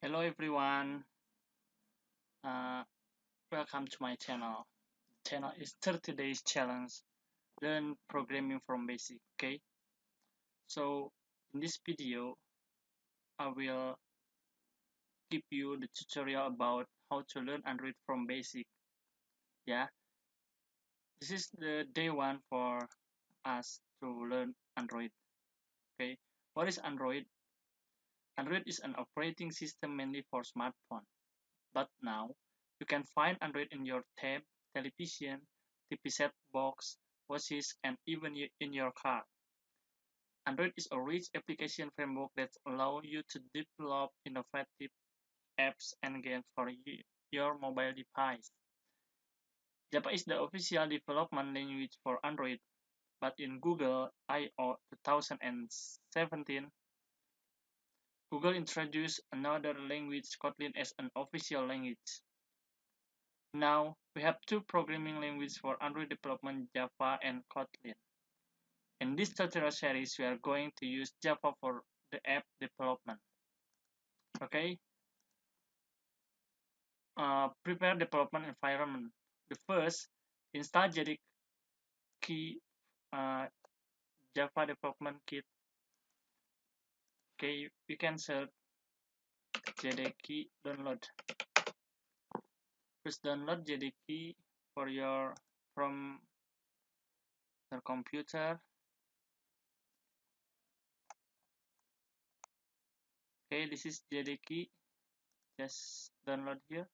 Hello everyone, uh, welcome to my channel. The channel is 30 days challenge, learn programming from basic, okay? So in this video, I will give you the tutorial about how to learn Android from basic, yeah? This is the day one for us to learn Android, okay? What is Android? Android is an operating system mainly for smartphone, but now you can find Android in your tab, television, TV set box, watches, and even in your car. Android is a rich application framework that allows you to develop innovative apps and games for your mobile device. Java is the official development language for Android, but in Google I/O 2017, Google introduced another language, Kotlin, as an official language. Now, we have two programming languages for Android development, Java and Kotlin. In this tutorial series, we are going to use Java for the app development. Okay, prepare development environment. The first, install JDK Java Development Kit. Okay, you can search JDK download. First, download JDK for from your computer. Okay, this is JDK. Just download here.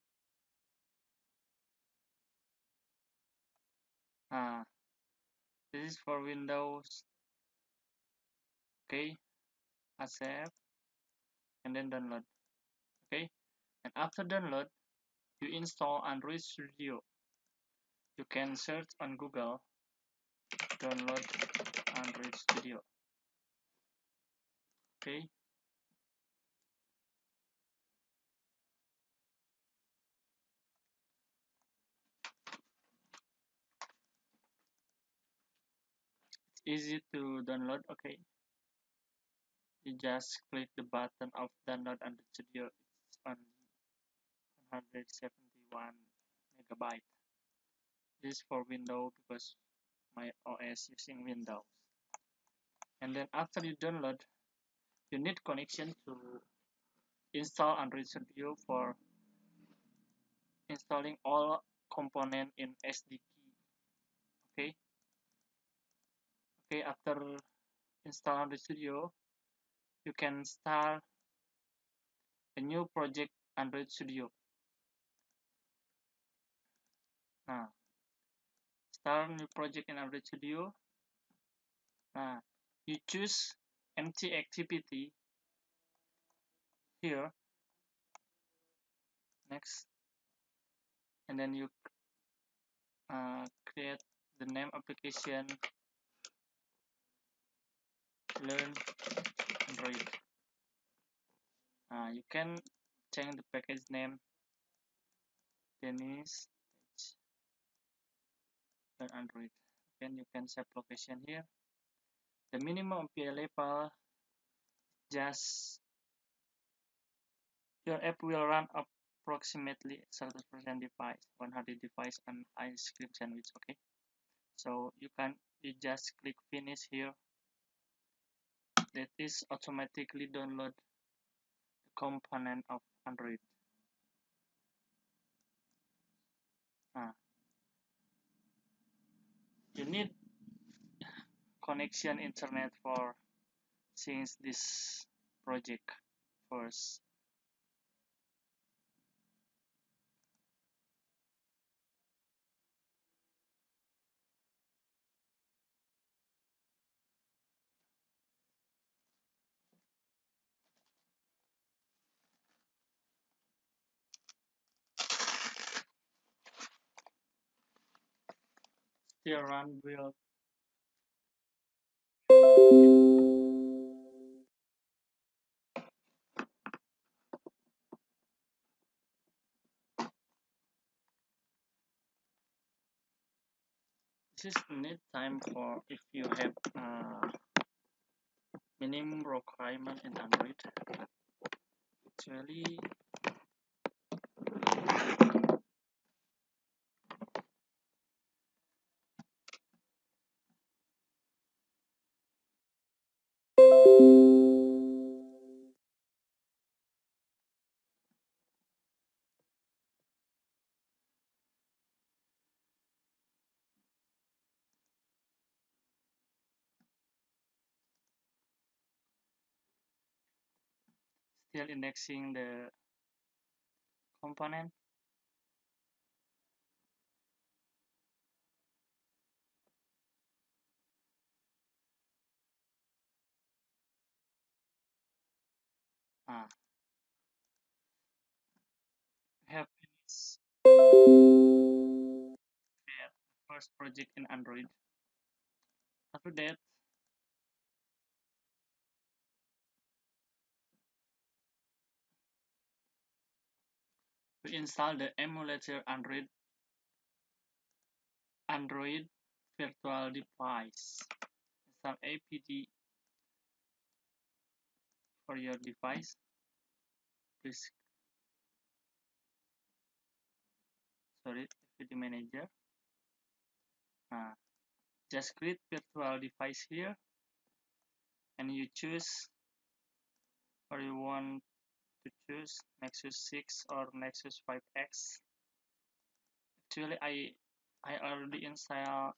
Uh, this is for Windows. Okay, accept and then download. Okay, and after download, you install Android Studio. You can search on Google, download Android Studio. Okay, it's easy to download. Okay, you just click the button of download Android Studio. It's on 171 megabyte. This is for Windows because my OS using Windows. And then after you download, you need connection to install Android Studio for installing all component in SDK. Okay, okay. After install Android Studio, you can start a new project Android Studio. Nah, start new project in Android Studio. Nah, you choose empty activity here. Next, and then you create the name application learn Android. You can change the package name Dennis learn Android. Then you can set location here. The minimum API level, just your app will run approximately 30% device, 100 device, and ice cream sandwich. Okay, so you just click finish here. That is automatically download the component of Android. You need connection internet for since this project first. Still run build. This is need time for if you have minimum requirement in Android. Actually, still indexing the component. Ah, have finished the first project in Android. After that, we install the emulator Android virtual device. Install APD for your device. Please, sorry, APD manager. Uh, just create virtual device here, and you choose, or you want to choose Nexus 6 or Nexus 5X. Actually, I already install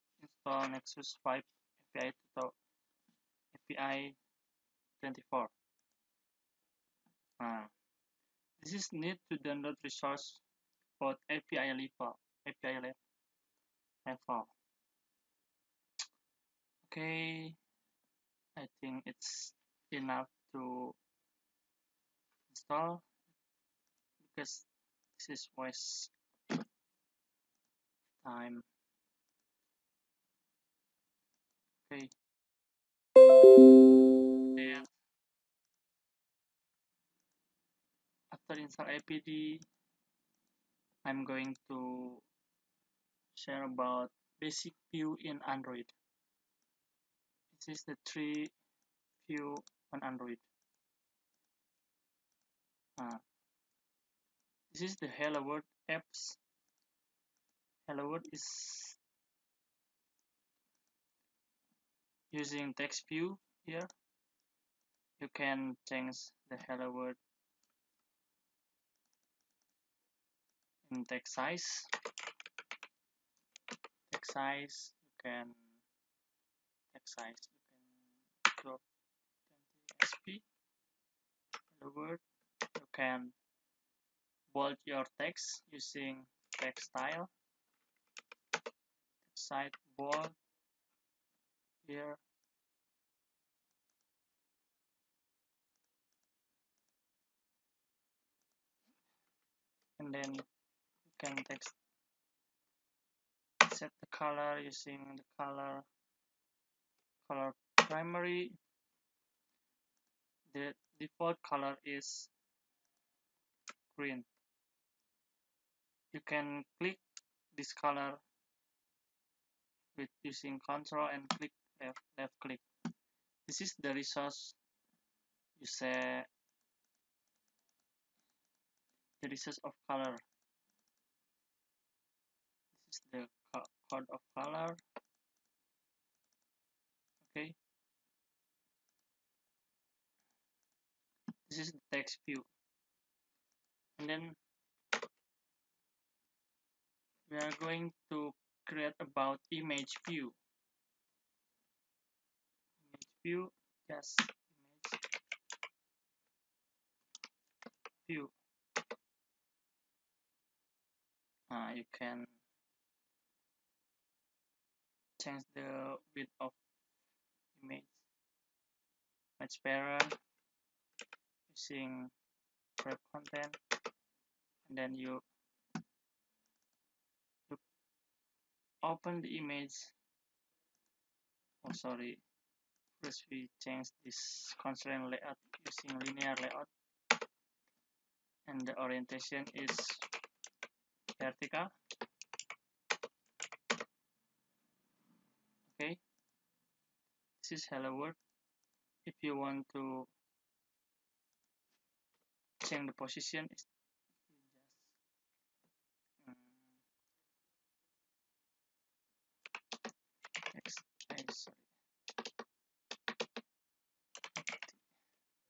Nexus 5 API 24. Uh, this is need to download resource for API level. Okay, I think it's enough to install because this is waste time. Okay, then after install APD, I'm going to share about basic view in Android. This is the three view on Android. Uh, this is the Hello World apps. Hello World is using text view here. You can change the Hello World in text size. You can drop 20 sp. Hello World. You can bold your text using text style. Text size bold here. And then you can set the color using the color primary. The default color is green. You can click this color with using control and click left click. This is the resource you say the resource of color. This is the code of color. Okay, this is the text view. And then we are going to create about image view. Image view, just image view. You can change the width of image parent using grab content, and then you open the image. Oh, sorry. First, we change this constraint layout using linear layout, and the orientation is vertical. Okay, this is hello world. If you want to change the position, just text sorry,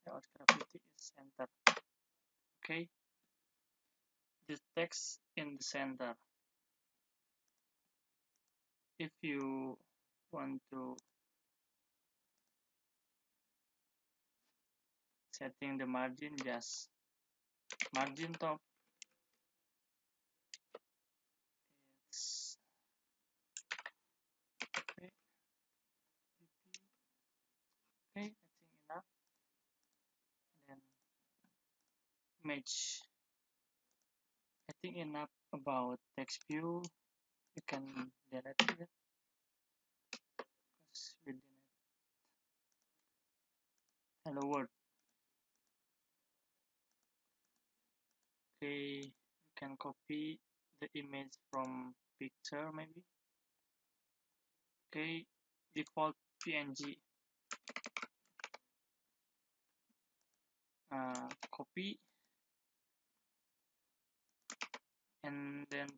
layout gravity is center. Okay, the text in the center. If you want to setting the margin, just margin top. It's okay. Okay, I think enough. Then image. I think enough about text view. You can delete it because we didn't. Hello world. Okay, you can copy the image from picture maybe. Okay, default PNG. Copy and then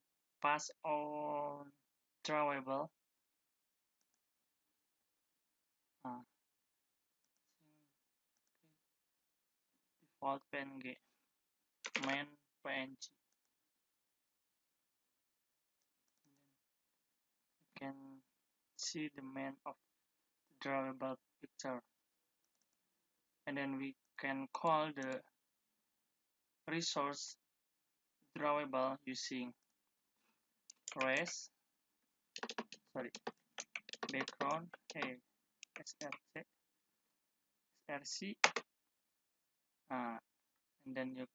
pass on drawable. Uh, default PNG main PNG. You can see the main of the drawable picture, and then we can call the resource drawable using res background src src and then you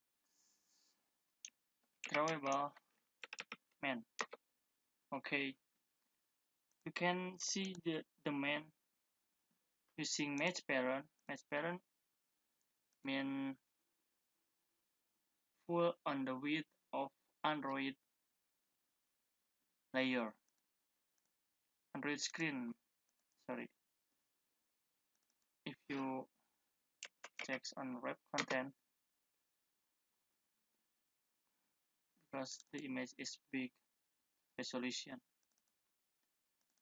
drawable main. Okay, you can see the main using match parent. Match parent mean full on the width of Android layer, Android screen. Sorry, if you check on web content, because the image is big resolution,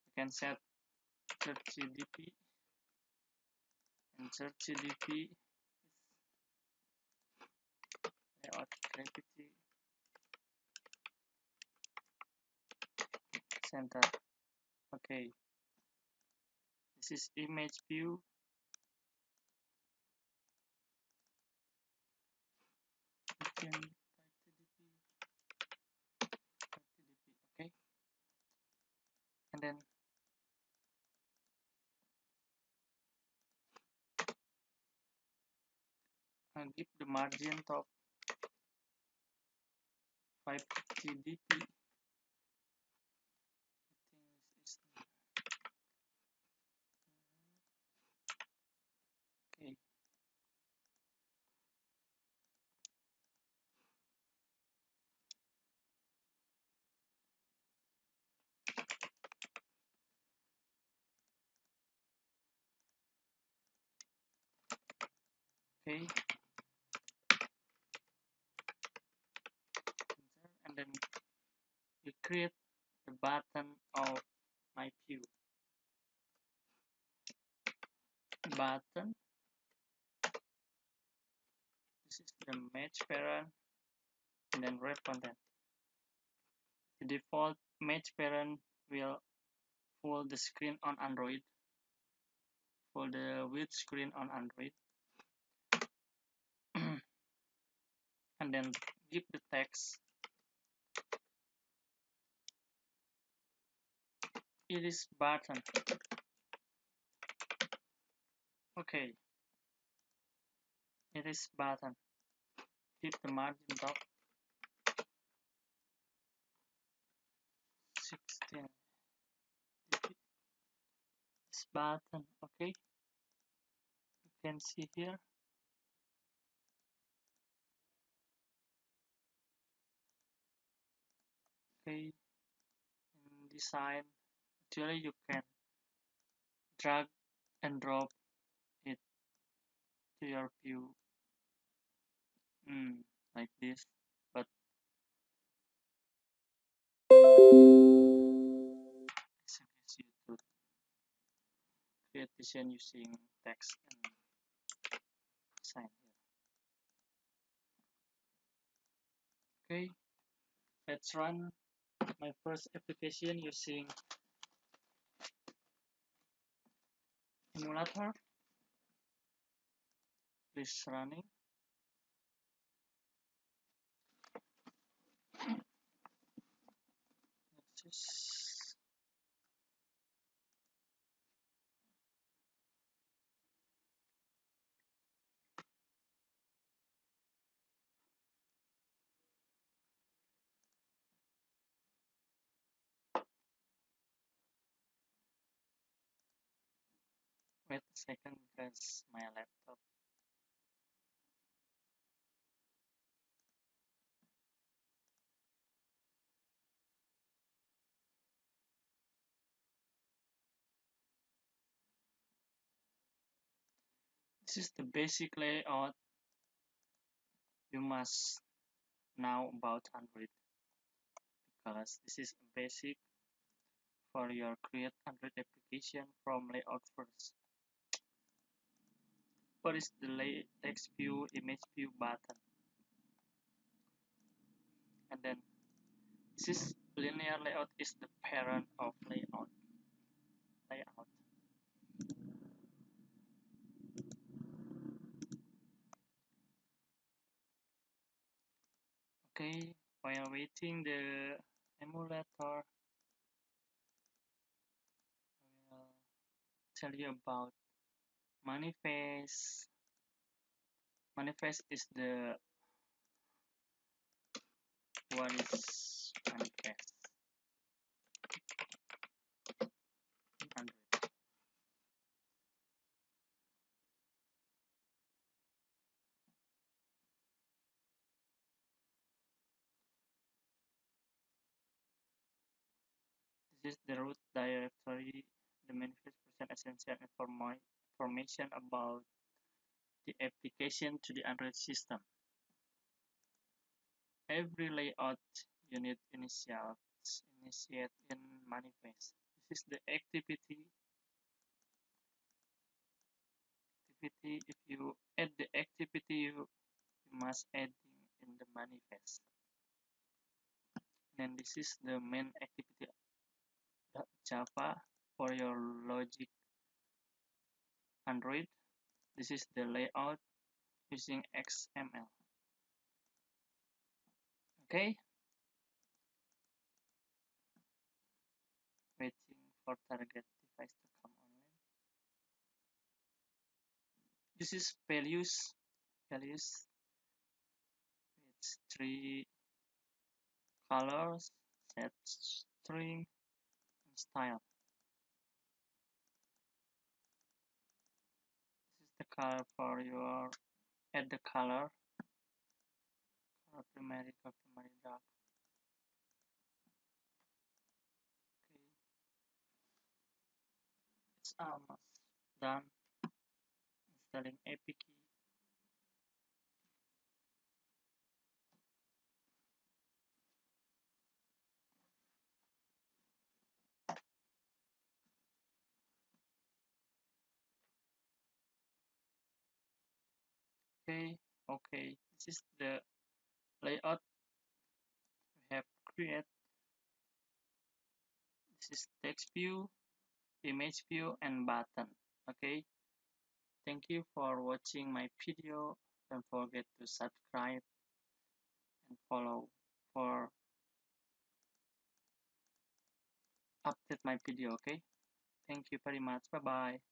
you can set 30dp, and 30dp layout gravity center. Okay, this is image view. You can 30dp, okay, and then give the margin top 5dp. I think this is okay. Okay, and then you create the button of my view. Button, this is the match parent, and then wrap content. The default match parent will full the screen on Android, full the width screen on Android, and then give the text. It is button. Okay, it is button. Keep the margin top 16. This button. Okay, you can see here. Okay, in design, actually you can drag and drop it to your view, like this, but I suggest you to create design using text and design here. Okay, let's run my first application using emulator. please running. Next is wait a second because my laptop. This is the basic layout you must know about Android because this is basic for your create Android application from layout first. What is the text view, image view button, and then this is linear layout is the parent of layout. Okay, while waiting the emulator, I will tell you about manifest. Manifest is the what is manifest in Android. This is the root directory. The manifest present essential information about the application to the Android system. Every layout unit initiate in manifest. This is the activity. If you add the activity, you must add in the manifest. And this is the main activity Java for your logic Android. This is the layout using XML. Okay, waiting for target device to come online. This is values. It's three colors, set string, and style. This is the color for your add the color primary dark. Okay, it's almost done installing APK. Okay, this is the layout we have created. This is text view, image view, and button. Okay, thank you for watching my video. Don't forget to subscribe and follow for update my video. Okay, thank you very much. Bye bye.